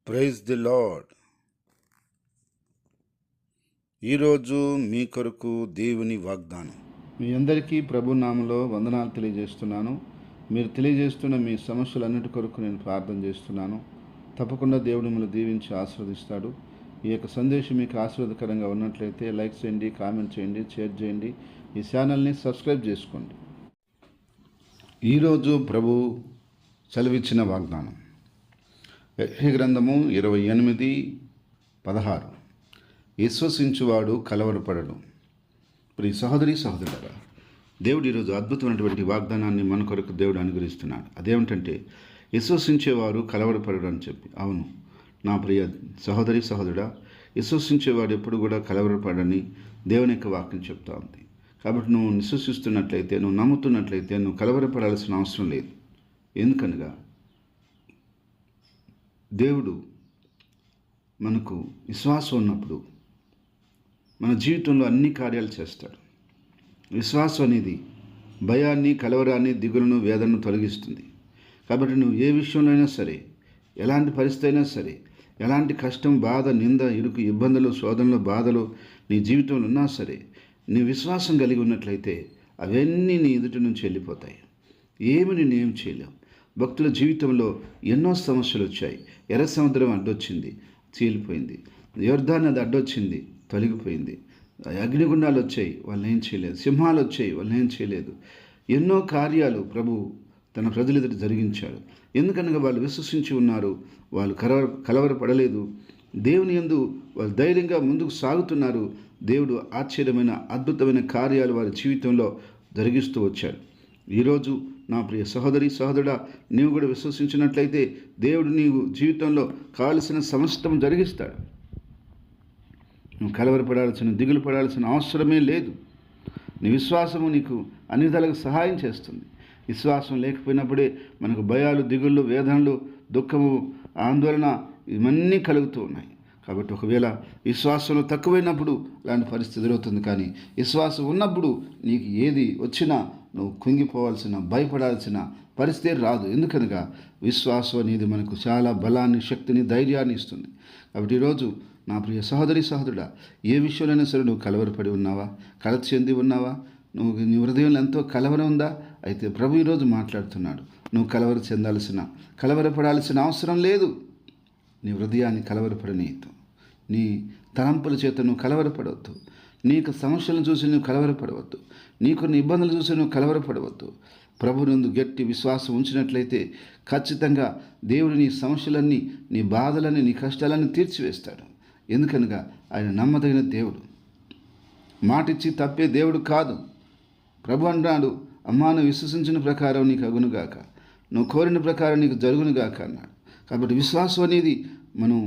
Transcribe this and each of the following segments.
Praise the lord. ఈరోజు మీ కొరకు దేవుని వాగ్దానం. మీ అందరికీ ప్రభు నామములో వందనాలు తెలియజేస్తున్నాను. మీరు తెలియజేస్తున్న మీ సమస్యలన్నిటి కొరకు నేను ప్రార్థన చేస్తున్నాను. తప్పకుండా దేవుడు మిమ్మల్ని దీవించి ఆశీర్వదిస్తాడు. ఈ యొక్క సందేశం మీకు ఆశీర్వాదకరంగా ఉన్నట్లయితే లైక్ చేయండి, కామెంట్ చేయండి, షేర్ చేయండి. ఈ ఛానల్ని సబ్స్క్రైబ్ చేసుకోండి. ఈరోజు ప్రభు సెలవిచ్చిన వాగ్దానం యెషయా గ్రంథము 28:16. విశ్వసించువాడు కలవరపడడు. ప్రియ సహోదరి సహోదరులారా, దేవుడు ఈరోజు అద్భుతమైనటువంటి వాగ్దానాన్ని మన కొరకు దేవుడు అనుగ్రహిస్తున్నాడు. అదేమిటంటే విశ్వసించేవారు కలవరపడడు అని చెప్పి. అవును నా ప్రియ సహోదరి సహోదరుడా, విశ్వసించేవాడు ఎప్పుడు కూడా కలవరపడని దేవుని యొక్క వాక్యం చెప్తా ఉంది. కాబట్టి నువ్వు విశ్వసిస్తున్నట్లయితే, నువ్వు నమ్ముతున్నట్లయితే నువ్వు కలవరపడాల్సిన అవసరం లేదు. ఎందుకనగా దేవుడు మనకు విశ్వాసం ఉన్నప్పుడు మన జీవితంలో అన్ని కార్యాలు చేస్తాడు. విశ్వాసం అనేది భయాన్ని, కలవరాన్ని, దిగులను, వేదనను తొలగిస్తుంది. కాబట్టి నువ్వు ఏ విషయంలో అయినా సరే, ఎలాంటి పరిస్థితి అయినా సరే, ఎలాంటి కష్టం, బాధ, నింద, ఇరుకు, ఇబ్బందులు, శోధనలు, బాధలు నీ జీవితంలో ఉన్నా సరే, నీ విశ్వాసం కలిగి ఉన్నట్లయితే అవన్నీ నీ ఎదుటి నుంచి వెళ్ళిపోతాయి. ఏమి నేనేం చేయలేవు. భక్తుల జీవితంలో ఎన్నో సమస్యలు వచ్చాయి. ఎర్ర సముద్రం అడ్డొచ్చింది, చీలిపోయింది. యొర్దాను నది అడ్డొచ్చింది, తొలగిపోయింది. అగ్నిగుండాలు వచ్చాయి, వాళ్ళని ఏం చేయలేదు. సింహాలు వచ్చాయి, వాళ్ళని ఏం చేయలేదు. ఎన్నో కార్యాలు ప్రభు తన ప్రజల ఎదుట జరిగించాడు. ఎందుకనగా వాళ్ళు విశ్వసించి ఉన్నారు. వాళ్ళు కలవరపడలేదు. దేవుని యందు వాళ్ళు ధైర్యంగా ముందుకు సాగుతున్నారు. దేవుడు ఆశ్చర్యమైన, అద్భుతమైన కార్యాలు వారి జీవితంలో జరిగిస్తూ వచ్చాడు. ఈరోజు నా ప్రియ సహోదరి సహోదరుడా, నీవు కూడా విశ్వసించినట్లయితే దేవుడు నీవు జీవితంలో కావలసిన సమస్తం జరిగిస్తాడు. నువ్వు కలవరపడాల్సిన, దిగులు పడాల్సిన అవసరమే లేదు. నీ విశ్వాసము నీకు అన్ని విధాలుగా సహాయం చేస్తుంది. విశ్వాసం లేకపోయినప్పుడే మనకు భయాలు, దిగుళ్ళు, వేదనలు, దుఃఖము, ఆందోళన ఇవన్నీ కలుగుతూ ఉన్నాయి. కాబట్టి ఒకవేళ విశ్వాసంలో తక్కువైనప్పుడు అలాంటి పరిస్థితి ఎదురవుతుంది. కానీ విశ్వాసం ఉన్నప్పుడు నీకు ఏది వచ్చినా నువ్వు కుంగిపోవాల్సిన, భయపడాల్సిన పరిస్థితి రాదు. ఎందుకనగా విశ్వాసం అనేది మనకు చాలా బలాన్ని, శక్తిని, ధైర్యాన్ని ఇస్తుంది. కాబట్టి ఈరోజు నా ప్రియ సహోదరి సహోదరుడా, ఏ విషయంలోనైనా సరే నువ్వు కలవరపడి ఉన్నావా, కలత చెంది ఉన్నావా, నీ హృదయంలో ఎంతో కలవరం ఉందా? అయితే ప్రభు ఈరోజు మాట్లాడుతున్నాడు. నువ్వు కలవరపడాల్సిన అవసరం లేదు. నీ హృదయాన్ని కలవరపడనీయద్దు. నీ తలంపుల చేత నువ్వు కలవరపడవద్దు. నీకు సమస్యలను చూసి నువ్వు కలవరపడవద్దు. నీకున్న ఇబ్బందులు చూసి నువ్వు కలవరపడవద్దు. ప్రభునందు గట్టి విశ్వాసం ఉంచినట్లయితే ఖచ్చితంగా దేవుడు నీ సమస్యలన్నీ, నీ బాధలన్నీ, నీ కష్టాలన్నీ తీర్చివేస్తాడు. ఎందుకనగా ఆయన నమ్మదగిన దేవుడు. మాటిచ్చి తప్పే దేవుడు కాదు. ప్రభు అన్నాడు, అమ్మా నువ్వు విశ్వసించిన ప్రకారం నీకు అగునుగాక, నువ్వు కోరిన ప్రకారం నీకు జరుగునుగాక అన్నాడు. కాబట్టి విశ్వాసం అనేది మనం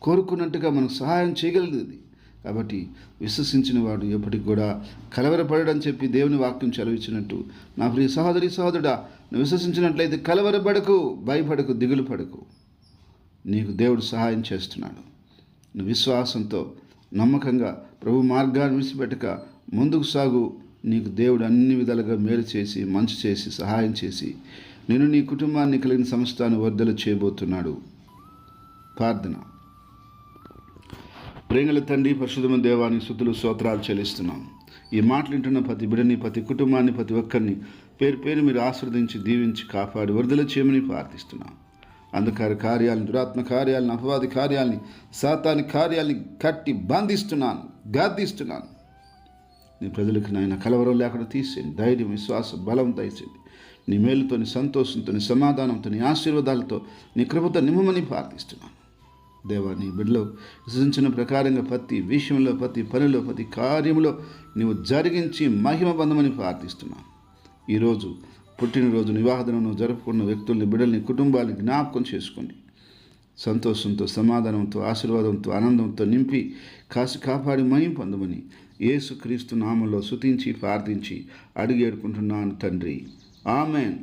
కోరుకున్నట్టుగా మనకు సహాయం చేయగలిగేది. కాబట్టి విశ్వసించిన వాడు ఎప్పటికి కూడా కలవరపడని చెప్పి దేవుని వాక్యం చదివించినట్టు, నా ప్రియ సహోదరి సహోదరుడా, నువ్వు విశ్వసించినట్లయితే కలవరపడకు, భయపడకు, దిగులు పడకు. నీకు దేవుడు సహాయం చేస్తున్నాడు. నువ్వు విశ్వాసంతో నమ్మకంగా ప్రభు మార్గాన్ని విడిచిపెట్టక ముందుకు సాగు. నీకు దేవుడు అన్ని విధాలుగా మేలు చేసి, మంచి చేసి, సహాయం చేసి నేను నీ కుటుంబాన్ని కలిగిన సమస్తాన్ని వర్ధలు చేయబోతున్నాడు. ప్రార్థన. ప్రేమల తండ్రి, పరిశుద్ధమైన దేవానికి స్తుతులు, స్తోత్రాలు చెల్లిస్తున్నాం. ఈ మాటలు వింటున్న ప్రతి బిడ్డని, ప్రతి కుటుంబాన్ని, ప్రతి ఒక్కరిని పేరు పేరు మీరు ఆశీర్వదించి, దీవించి, కాపాడి వర్ధలు చేయమని ప్రార్థిస్తున్నాం. అంధకార కార్యాలను, దురాత్మ కార్యాలను, అపవాది కార్యాలని, సాతాని కార్యాలని కట్టి బంధిస్తున్నాను, గద్దిస్తున్నాను. నీ ప్రజలకు నాయన కలవరం లేకుండా తీసేయండి. ధైర్యం, విశ్వాసం, బలం దయచేయండి. నీ మేలుతో, నీ సంతోషంతో, నీ సమాధానంతో, నీ ఆశీర్వాదాలతో, నీ కృపతో నిమ్మమని ప్రార్థిస్తున్నాను. దేవా, నీ బిడ్డలో విశ్వసించిన ప్రకారంగా ప్రతి విషయంలో, ప్రతి పనిలో, ప్రతి కార్యంలో నీవు జరిగించి మహిమ బంధమని ప్రార్థిస్తున్నాను. ఈరోజు పుట్టినరోజు, వివాహ దినం జరుపుకున్న వ్యక్తుల్ని, బిడ్డల్ని, కుటుంబాన్ని జ్ఞాపకం చేసుకోండి. సంతోషంతో, సమాధానంతో, ఆశీర్వాదంతో, ఆనందంతో నింపి కాసి కాపాడి మహిమ పొందమని యేసుక్రీస్తు నామంలో స్తుతించి ప్రార్థించి అడిగి ఏడుకుంటున్నాను తండ్రి. ఆమెన్.